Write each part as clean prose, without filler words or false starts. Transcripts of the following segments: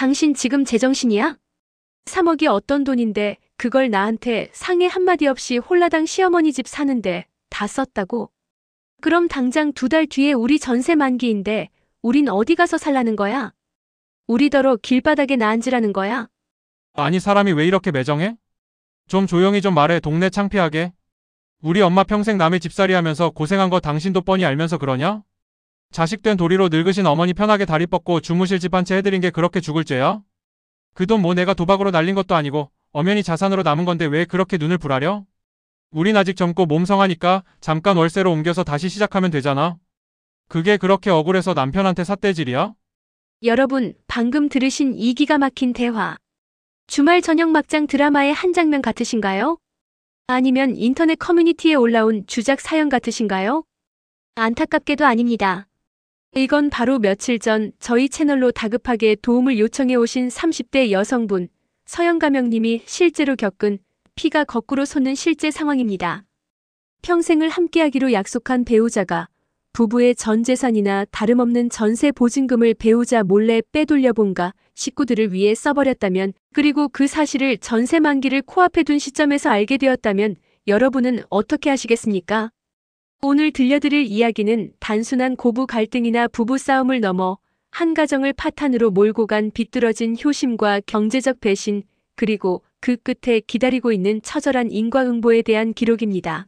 당신 지금 제정신이야? 3억이 어떤 돈인데 그걸 나한테 상해 한마디 없이 홀라당 시어머니 집 사는데 다 썼다고? 그럼 당장 2달 뒤에 우리 전세 만기인데 우린 어디 가서 살라는 거야? 우리더러 길바닥에 나앉으라는 거야? 아니 사람이 왜 이렇게 매정해? 좀 조용히 좀 말해. 동네 창피하게. 우리 엄마 평생 남의 집살이 하면서 고생한 거 당신도 뻔히 알면서 그러냐? 자식된 도리로 늙으신 어머니 편하게 다리 뻗고 주무실 집 한 채 해드린 게 그렇게 죽을 죄야? 그 돈 뭐 내가 도박으로 날린 것도 아니고 엄연히 자산으로 남은 건데 왜 그렇게 눈을 부라려? 우린 아직 젊고 몸성하니까 잠깐 월세로 옮겨서 다시 시작하면 되잖아. 그게 그렇게 억울해서 남편한테 삿대질이야? 여러분, 방금 들으신 이 기가 막힌 대화. 주말 저녁 막장 드라마의 한 장면 같으신가요? 아니면 인터넷 커뮤니티에 올라온 주작 사연 같으신가요? 안타깝게도 아닙니다. 이건 바로 며칠 전 저희 채널로 다급하게 도움을 요청해 오신 30대 여성분, 서영가명님이 실제로 겪은 피가 거꾸로 솟는 실제 상황입니다. 평생을 함께하기로 약속한 배우자가 부부의 전 재산이나 다름없는 전세 보증금을 배우자 몰래 빼돌려본가 식구들을 위해 써버렸다면, 그리고 그 사실을 전세 만기를 코앞에 둔 시점에서 알게 되었다면 여러분은 어떻게 하시겠습니까? 오늘 들려드릴 이야기는 단순한 고부 갈등이나 부부 싸움을 넘어 한 가정을 파탄으로 몰고 간 비뚤어진 효심과 경제적 배신, 그리고 그 끝에 기다리고 있는 처절한 인과응보에 대한 기록입니다.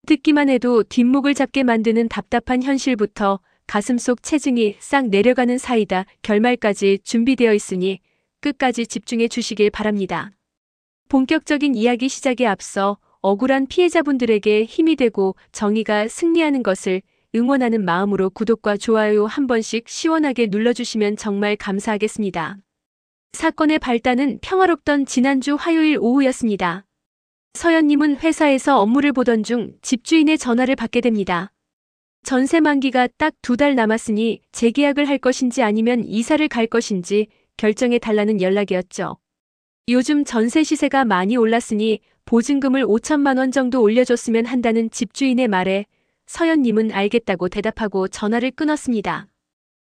듣기만 해도 뒷목을 잡게 만드는 답답한 현실부터 가슴속 체증이 싹 내려가는 사이다 결말까지 준비되어 있으니 끝까지 집중해 주시길 바랍니다. 본격적인 이야기 시작에 앞서 억울한 피해자분들에게 힘이 되고 정의가 승리하는 것을 응원하는 마음으로 구독과 좋아요 한 번씩 시원하게 눌러주시면 정말 감사하겠습니다. 사건의 발단은 평화롭던 지난주 화요일 오후였습니다. 서연님은 회사에서 업무를 보던 중 집주인의 전화를 받게 됩니다. 전세 만기가 딱 2달 남았으니 재계약을 할 것인지 아니면 이사를 갈 것인지 결정해 달라는 연락이었죠. 요즘 전세 시세가 많이 올랐으니 보증금을 5천만 원 정도 올려줬으면 한다는 집주인의 말에 서연님은 알겠다고 대답하고 전화를 끊었습니다.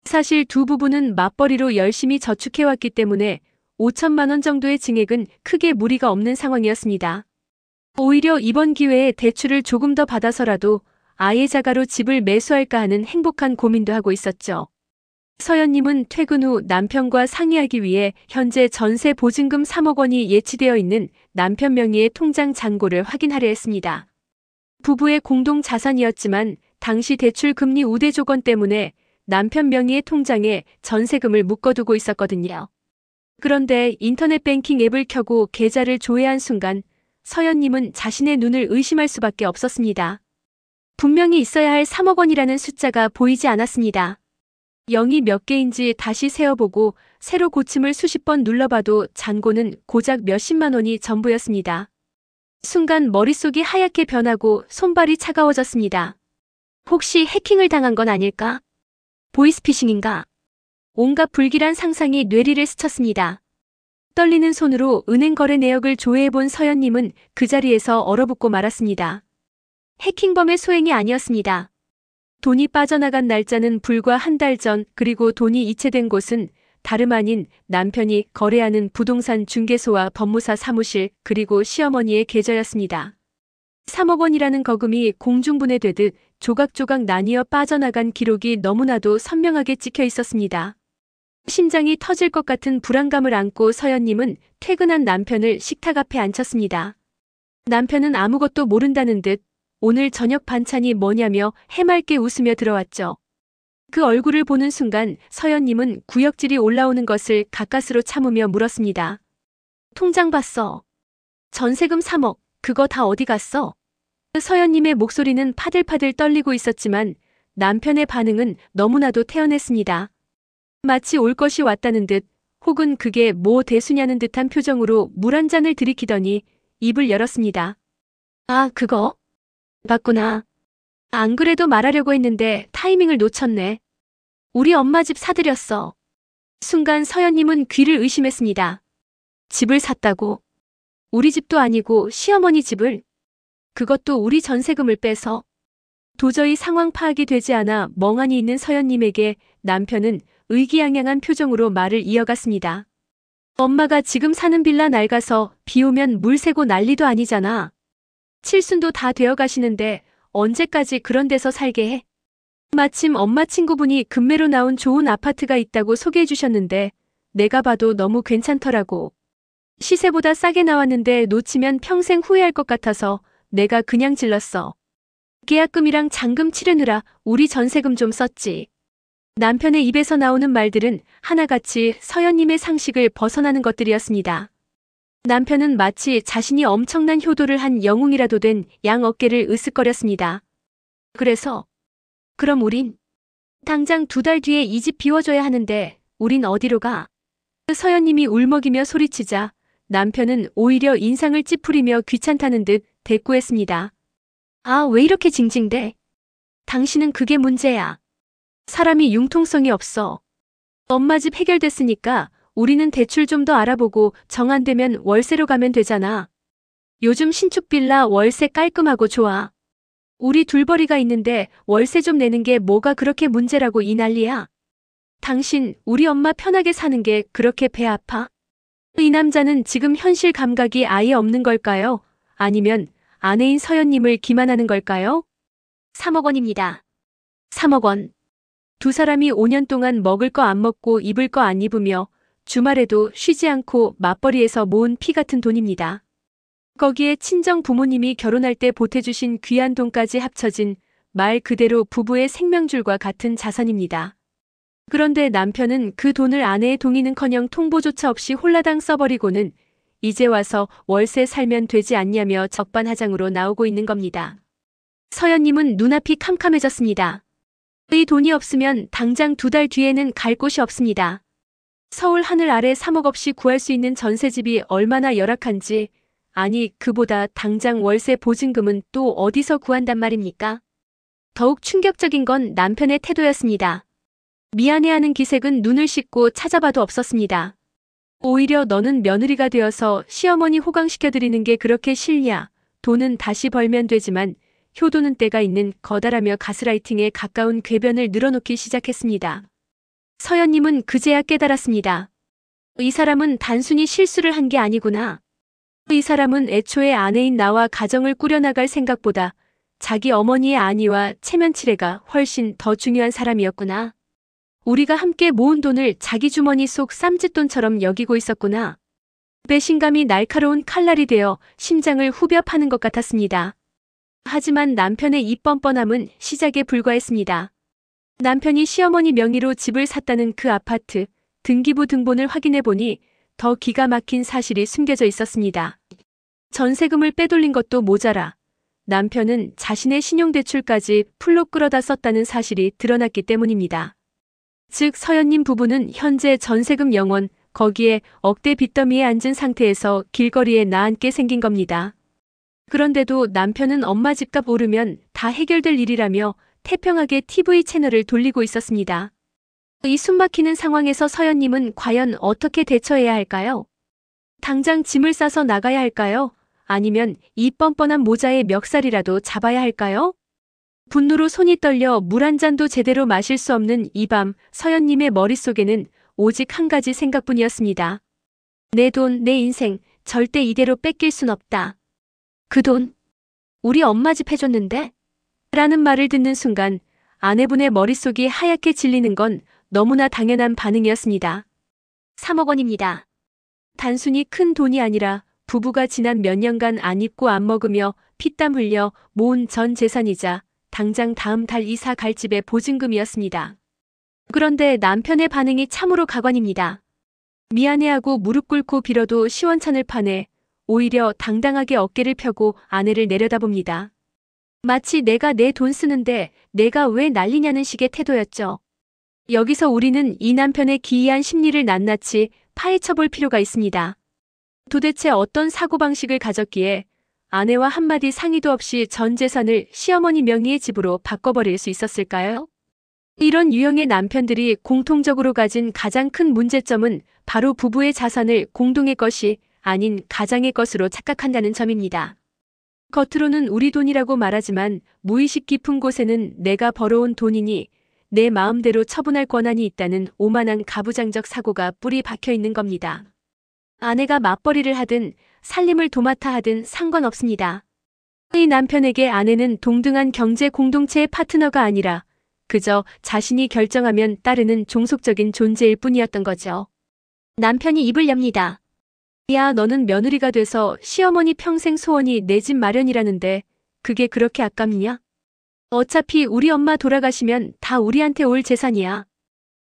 사실 두 부부는 맞벌이로 열심히 저축해왔기 때문에 5천만 원 정도의 증액은 크게 무리가 없는 상황이었습니다. 오히려 이번 기회에 대출을 조금 더 받아서라도 아예 자가로 집을 매수할까 하는 행복한 고민도 하고 있었죠. 서연님은 퇴근 후 남편과 상의하기 위해 현재 전세 보증금 3억 원이 예치되어 있는 남편 명의의 통장 잔고를 확인하려 했습니다. 부부의 공동 자산이었지만 당시 대출 금리 우대 조건 때문에 남편 명의의 통장에 전세금을 묶어두고 있었거든요. 그런데 인터넷 뱅킹 앱을 켜고 계좌를 조회한 순간 서연님은 자신의 눈을 의심할 수밖에 없었습니다. 분명히 있어야 할 3억 원이라는 숫자가 보이지 않았습니다. 0이 몇 개인지 다시 세어보고 새로 고침을 수십 번 눌러봐도 잔고는 고작 몇십만 원이 전부였습니다. 순간 머릿속이 하얗게 변하고 손발이 차가워졌습니다. 혹시 해킹을 당한 건 아닐까? 보이스피싱인가? 온갖 불길한 상상이 뇌리를 스쳤습니다. 떨리는 손으로 은행 거래 내역을 조회해본 서연님은 그 자리에서 얼어붙고 말았습니다. 해킹범의 소행이 아니었습니다. 돈이 빠져나간 날짜는 불과 한 달 전, 그리고 돈이 이체된 곳은 다름 아닌 남편이 거래하는 부동산 중개소와 법무사 사무실, 그리고 시어머니의 계좌였습니다. 3억 원이라는 거금이 공중분해되듯 조각조각 나뉘어 빠져나간 기록이 너무나도 선명하게 찍혀 있었습니다. 심장이 터질 것 같은 불안감을 안고 서연님은 퇴근한 남편을 식탁 앞에 앉혔습니다. 남편은 아무것도 모른다는 듯 오늘 저녁 반찬이 뭐냐며 해맑게 웃으며 들어왔죠. 그 얼굴을 보는 순간 서연님은 구역질이 올라오는 것을 가까스로 참으며 물었습니다. 통장 봤어. 전세금 3억, 그거 다 어디 갔어? 서연님의 목소리는 파들파들 떨리고 있었지만 남편의 반응은 너무나도 태연했습니다. 마치 올 것이 왔다는 듯, 혹은 그게 뭐 대수냐는 듯한 표정으로 물 한 잔을 들이키더니 입을 열었습니다. 아, 그거? 봤구나. 안 그래도 말하려고 했는데 타이밍을 놓쳤네. 우리 엄마 집 사들였어. 순간 서연님은 귀를 의심했습니다. 집을 샀다고? 우리 집도 아니고 시어머니 집을? 그것도 우리 전세금을 빼서? 도저히 상황 파악이 되지 않아 멍하니 있는 서연님에게 남편은 의기양양한 표정으로 말을 이어갔습니다. 엄마가 지금 사는 빌라 낡아서 비 오면 물 새고 난리도 아니잖아. 칠순도 다 되어 가시는데 언제까지 그런 데서 살게 해? 마침 엄마 친구분이 급매로 나온 좋은 아파트가 있다고 소개해 주셨는데 내가 봐도 너무 괜찮더라고. 시세보다 싸게 나왔는데 놓치면 평생 후회할 것 같아서 내가 그냥 질렀어. 계약금이랑 잔금 치르느라 우리 전세금 좀 썼지. 남편의 입에서 나오는 말들은 하나같이 서연님의 상식을 벗어나는 것들이었습니다. 남편은 마치 자신이 엄청난 효도를 한 영웅이라도 된 양 어깨를 으쓱거렸습니다. 그래서 그럼 우린 당장 2달 뒤에 이 집 비워줘야 하는데 우린 어디로 가? 서연님이 울먹이며 소리치자 남편은 오히려 인상을 찌푸리며 귀찮다는 듯 대꾸했습니다. 아, 왜 이렇게 징징대? 당신은 그게 문제야. 사람이 융통성이 없어. 엄마 집 해결됐으니까 우리는 대출 좀 더 알아보고 정 안 되면 월세로 가면 되잖아. 요즘 신축 빌라 월세 깔끔하고 좋아. 우리 둘벌이가 있는데 월세 좀 내는 게 뭐가 그렇게 문제라고 이 난리야. 당신 우리 엄마 편하게 사는 게 그렇게 배 아파? 이 남자는 지금 현실 감각이 아예 없는 걸까요? 아니면 아내인 서연님을 기만하는 걸까요? 3억 원입니다. 3억 원. 두 사람이 5년 동안 먹을 거 안 먹고 입을 거 안 입으며 주말에도 쉬지 않고 맞벌이에서 모은 피 같은 돈입니다. 거기에 친정 부모님이 결혼할 때 보태주신 귀한 돈까지 합쳐진 말 그대로 부부의 생명줄과 같은 자산입니다. 그런데 남편은 그 돈을 아내의 동의는커녕 통보조차 없이 홀라당 써버리고는 이제 와서 월세 살면 되지 않냐며 적반하장으로 나오고 있는 겁니다. 서연님은 눈앞이 캄캄해졌습니다. 이 돈이 없으면 당장 2달 뒤에는 갈 곳이 없습니다. 서울 하늘 아래 3억 없이 구할 수 있는 전세집이 얼마나 열악한지, 아니 그보다 당장 월세 보증금은 또 어디서 구한단 말입니까? 더욱 충격적인 건 남편의 태도였습니다. 미안해하는 기색은 눈을 씻고 찾아봐도 없었습니다. 오히려 너는 며느리가 되어서 시어머니 호강시켜드리는 게 그렇게 싫냐? 돈은 다시 벌면 되지만 효도는 때가 있는 거다라며 가스라이팅에 가까운 궤변을 늘어놓기 시작했습니다. 서연님은 그제야 깨달았습니다. 이 사람은 단순히 실수를 한 게 아니구나. 이 사람은 애초에 아내인 나와 가정을 꾸려나갈 생각보다 자기 어머니의 안위와 체면치레가 훨씬 더 중요한 사람이었구나. 우리가 함께 모은 돈을 자기 주머니 속 쌈짓돈처럼 여기고 있었구나. 배신감이 날카로운 칼날이 되어 심장을 후벼 파는 것 같았습니다. 하지만 남편의 이 뻔뻔함은 시작에 불과했습니다. 남편이 시어머니 명의로 집을 샀다는 그 아파트 등기부 등본을 확인해 보니 더 기가 막힌 사실이 숨겨져 있었습니다. 전세금을 빼돌린 것도 모자라 남편은 자신의 신용대출까지 풀로 끌어다 썼다는 사실이 드러났기 때문입니다. 즉 서연님 부부는 현재 전세금 0원, 거기에 억대 빚더미에 앉은 상태에서 길거리에 나앉게 생긴 겁니다. 그런데도 남편은 엄마 집값 오르면 다 해결될 일이라며 태평하게 TV 채널을 돌리고 있었습니다. 이 숨막히는 상황에서 서연님은 과연 어떻게 대처해야 할까요? 당장 짐을 싸서 나가야 할까요? 아니면 이 뻔뻔한 모자의 멱살이라도 잡아야 할까요? 분노로 손이 떨려 물 한 잔도 제대로 마실 수 없는 이 밤 서연님의 머릿속에는 오직 한 가지 생각뿐이었습니다. 내 돈, 내 인생, 절대 이대로 뺏길 순 없다. 그 돈, 우리 엄마 집 해줬는데? 라는 말을 듣는 순간 아내분의 머릿속이 하얗게 질리는 건 너무나 당연한 반응이었습니다. 3억 원입니다. 단순히 큰 돈이 아니라 부부가 지난 몇 년간 안 입고 안 먹으며 피땀 흘려 모은 전 재산이자 당장 다음 달 이사 갈 집의 보증금이었습니다. 그런데 남편의 반응이 참으로 가관입니다. 미안해하고 무릎 꿇고 빌어도 시원찮을 판에 오히려 당당하게 어깨를 펴고 아내를 내려다봅니다. 마치 내가 내 돈 쓰는데 내가 왜 난리냐는 식의 태도였죠. 여기서 우리는 이 남편의 기이한 심리를 낱낱이 파헤쳐볼 필요가 있습니다. 도대체 어떤 사고방식을 가졌기에 아내와 한마디 상의도 없이 전 재산을 시어머니 명의의 집으로 바꿔버릴 수 있었을까요? 이런 유형의 남편들이 공통적으로 가진 가장 큰 문제점은 바로 부부의 자산을 공동의 것이 아닌 가장의 것으로 착각한다는 점입니다. 겉으로는 우리 돈이라고 말하지만 무의식 깊은 곳에는 내가 벌어온 돈이니 내 마음대로 처분할 권한이 있다는 오만한 가부장적 사고가 뿌리 박혀 있는 겁니다. 아내가 맞벌이를 하든 살림을 도맡아 하든 상관없습니다. 이 남편에게 아내는 동등한 경제 공동체의 파트너가 아니라 그저 자신이 결정하면 따르는 종속적인 존재일 뿐이었던 거죠. 남편이 입을 엽니다. 야, 너는 며느리가 돼서 시어머니 평생 소원이 내 집 마련이라는데 그게 그렇게 아깝냐? 어차피 우리 엄마 돌아가시면 다 우리한테 올 재산이야.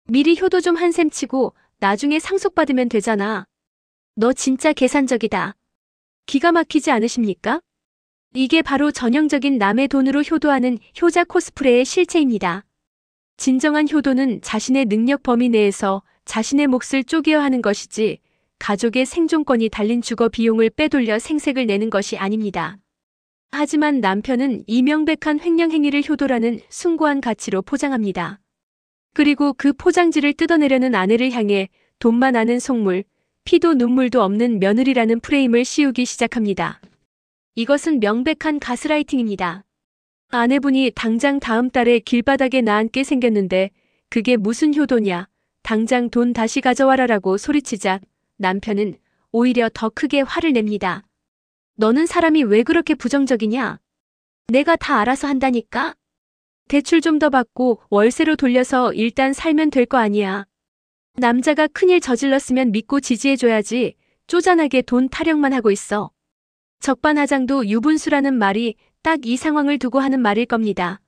미리 효도 좀 한 셈 치고 나중에 상속받으면 되잖아. 너 진짜 계산적이다. 기가 막히지 않으십니까? 이게 바로 전형적인 남의 돈으로 효도하는 효자 코스프레의 실체입니다. 진정한 효도는 자신의 능력 범위 내에서 자신의 몫을 쪼개어 하는 것이지 가족의 생존권이 달린 주거 비용을 빼돌려 생색을 내는 것이 아닙니다. 하지만 남편은 이 명백한 횡령 행위를 효도라는 숭고한 가치로 포장합니다. 그리고 그 포장지를 뜯어내려는 아내를 향해 돈만 아는 속물, 피도 눈물도 없는 며느리라는 프레임을 씌우기 시작합니다. 이것은 명백한 가스라이팅입니다. 아내분이 당장 다음 달에 길바닥에 나앉게 생겼는데 그게 무슨 효도냐, 당장 돈 다시 가져와라라고 소리치자 남편은 오히려 더 크게 화를 냅니다. 너는 사람이 왜 그렇게 부정적이냐? 내가 다 알아서 한다니까? 대출 좀 더 받고 월세로 돌려서 일단 살면 될 거 아니야. 남자가 큰일 저질렀으면 믿고 지지해줘야지 쪼잔하게 돈 타령만 하고 있어. 적반하장도 유분수라는 말이 딱 이 상황을 두고 하는 말일 겁니다.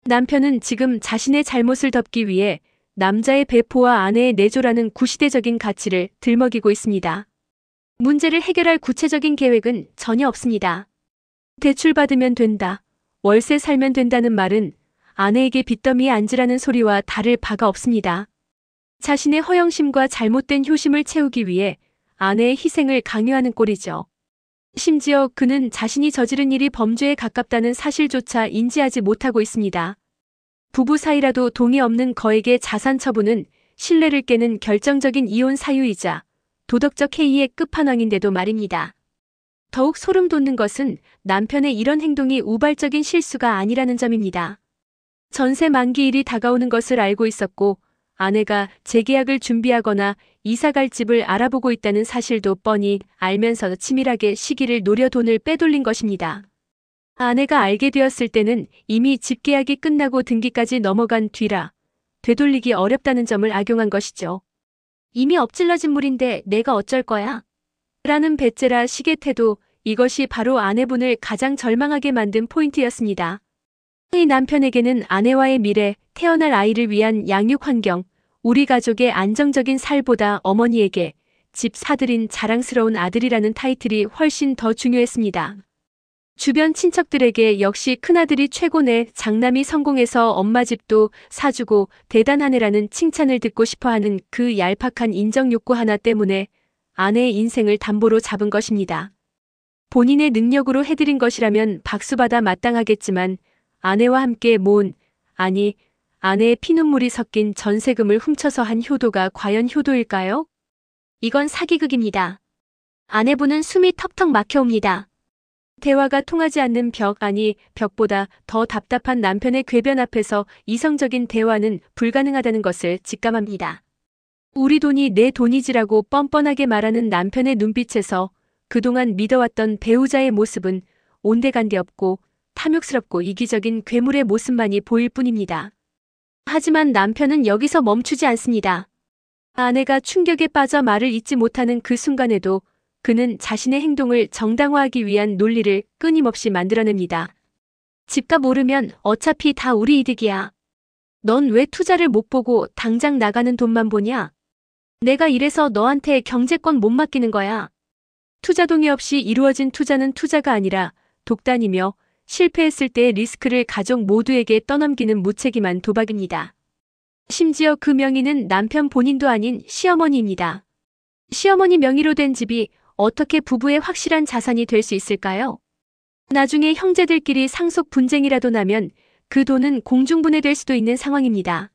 남편은 지금 자신의 잘못을 덮기 위해 남자의 배포와 아내의 내조라는 구시대적인 가치를 들먹이고 있습니다. 문제를 해결할 구체적인 계획은 전혀 없습니다. 대출 받으면 된다, 월세 살면 된다는 말은 아내에게 빚더미에 앉으라는 소리와 다를 바가 없습니다. 자신의 허영심과 잘못된 효심을 채우기 위해 아내의 희생을 강요하는 꼴이죠. 심지어 그는 자신이 저지른 일이 범죄에 가깝다는 사실조차 인지하지 못하고 있습니다. 부부 사이라도 동의 없는 거액의 자산 처분은 신뢰를 깨는 결정적인 이혼 사유이자 도덕적 해이의 끝판왕인데도 말입니다. 더욱 소름 돋는 것은 남편의 이런 행동이 우발적인 실수가 아니라는 점입니다. 전세 만기일이 다가오는 것을 알고 있었고 아내가 재계약을 준비하거나 이사갈 집을 알아보고 있다는 사실도 뻔히 알면서 치밀하게 시기를 노려 돈을 빼돌린 것입니다. 아내가 알게 되었을 때는 이미 집계약이 끝나고 등기까지 넘어간 뒤라 되돌리기 어렵다는 점을 악용한 것이죠. 이미 엎질러진 물인데 내가 어쩔 거야? 라는 배째라 식의 태도, 이것이 바로 아내분을 가장 절망하게 만든 포인트였습니다. 이 남편에게는 아내와의 미래, 태어날 아이를 위한 양육 환경, 우리 가족의 안정적인 살보다 어머니에게 집 사들인 자랑스러운 아들이라는 타이틀이 훨씬 더 중요했습니다. 주변 친척들에게 역시 큰아들이 최고네, 장남이 성공해서 엄마 집도 사주고 대단하네라는 칭찬을 듣고 싶어하는 그 얄팍한 인정 욕구 하나 때문에 아내의 인생을 담보로 잡은 것입니다. 본인의 능력으로 해드린 것이라면 박수받아 마땅하겠지만 아내와 함께 모은, 아니 아내의 피눈물이 섞인 전세금을 훔쳐서 한 효도가 과연 효도일까요? 이건 사기극입니다. 아내분은 숨이 턱턱 막혀옵니다. 대화가 통하지 않는 벽, 아니 벽보다 더 답답한 남편의 궤변 앞에서 이성적인 대화는 불가능하다는 것을 직감합니다. 우리 돈이 내 돈이지라고 뻔뻔하게 말하는 남편의 눈빛에서 그동안 믿어왔던 배우자의 모습은 온데간데 없고 탐욕스럽고 이기적인 괴물의 모습만이 보일 뿐입니다. 하지만 남편은 여기서 멈추지 않습니다. 아내가 충격에 빠져 말을 잇지 못하는 그 순간에도 그는 자신의 행동을 정당화하기 위한 논리를 끊임없이 만들어냅니다. 집값 오르면 어차피 다 우리 이득이야. 넌 왜 투자를 못 보고 당장 나가는 돈만 보냐? 내가 이래서 너한테 경제권 못 맡기는 거야. 투자 동의 없이 이루어진 투자는 투자가 아니라 독단이며 실패했을 때의 리스크를 가족 모두에게 떠넘기는 무책임한 도박입니다. 심지어 그 명의는 남편 본인도 아닌 시어머니입니다. 시어머니 명의로 된 집이 어떻게 부부의 확실한 자산이 될 수 있을까요? 나중에 형제들끼리 상속 분쟁이라도 나면 그 돈은 공중분해될 수도 있는 상황입니다.